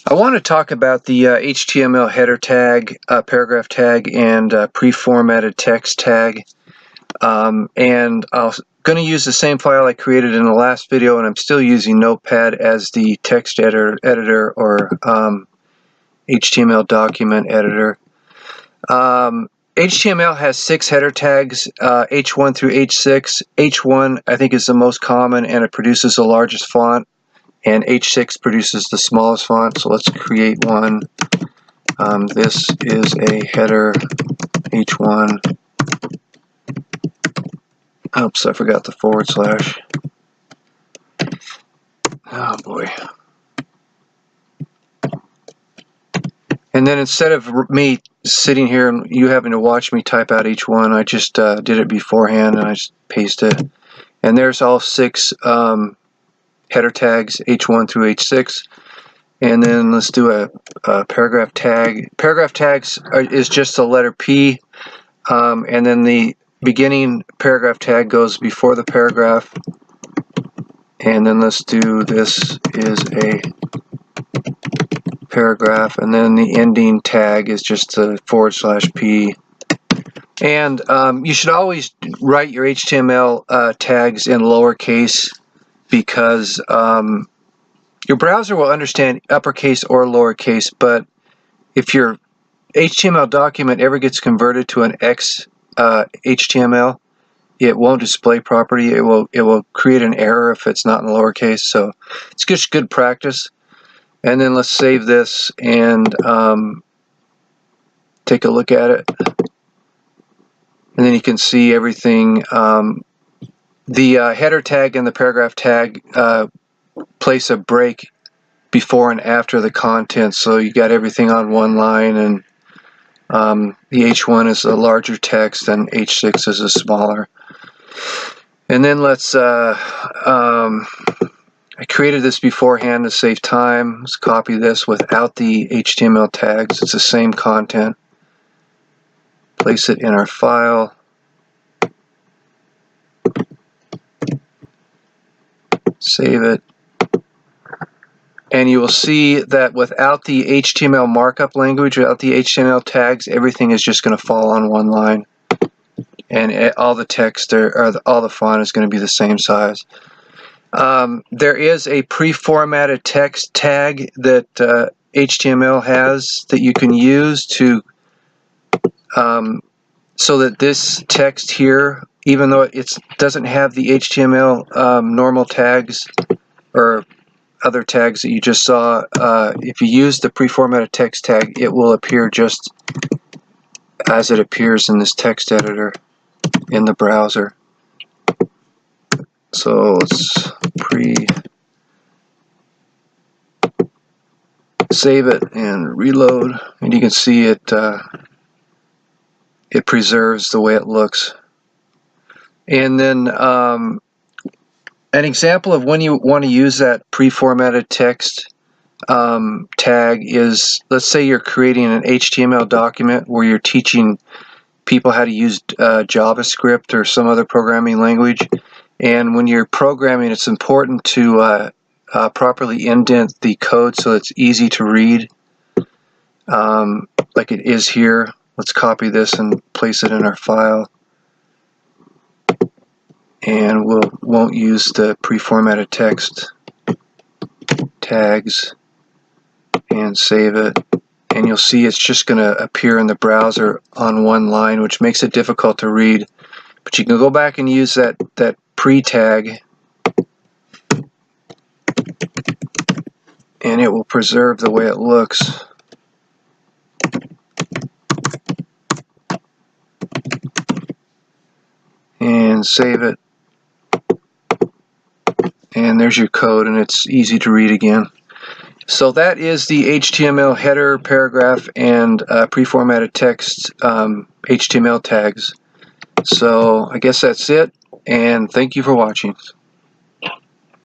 I want to talk about the HTML header tag, paragraph tag, and preformatted text tag. And I'm going to use the same file I created in the last video, and I'm still using Notepad as the text editor or HTML document editor. HTML has 6 header tags, H1 through H6. H1 I think is the most common, and it produces the largest font. And H6 produces the smallest font, so let's create one. This is a header H1. Oops, I forgot the /. Oh boy. And then instead of me sitting here and you having to watch me type out H1, I just did it beforehand and I just pasted it. And there's all 6 header tags, H1 through H6. And then let's do a paragraph tag. Paragraph tags is just the letter P, and then the beginning paragraph tag goes before the paragraph. And then let's do this is a paragraph, and then the ending tag is just the /P. And you should always write your HTML tags in lowercase, because your browser will understand uppercase or lowercase, but if your HTML document ever gets converted to an X HTML, it won't display properly. It will create an error if it's not in lowercase. So it's just good practice. And then let's save this and take a look at it. And then you can see everything. The header tag and the paragraph tag place a break before and after the content, so you got everything on one line, and the H1 is a larger text and H6 is a smaller. And then let's I created this beforehand to save time. Let's copy this without the HTML tags. It's the same content. Place it in our file. Save it. And you will see that without the HTML markup language, without the HTML tags, everything is just going to fall on one line. And all the text all the font is going to be the same size. There is a preformatted text tag that HTML has that you can use to so that this text here, even though it doesn't have the HTML normal tags or other tags that you just saw, if you use the preformatted text tag, it will appear just as it appears in this text editor in the browser. So let's save it and reload, and you can see it it preserves the way it looks. And then an example of when you want to use that preformatted text tag is, let's say you're creating an HTML document where you're teaching people how to use JavaScript or some other programming language. And when you're programming, it's important to properly indent the code so it's easy to read, like it is here. Let's copy this and place it in our file. And won't use the preformatted text tags, and save it. And you'll see it's just going to appear in the browser on one line, which makes it difficult to read. But you can go back and use that pre-tag, and it will preserve the way it looks. And save it. And there's your code, and it's easy to read again. So that is the HTML header, paragraph, and preformatted text HTML tags. So I guess that's it, and thank you for watching.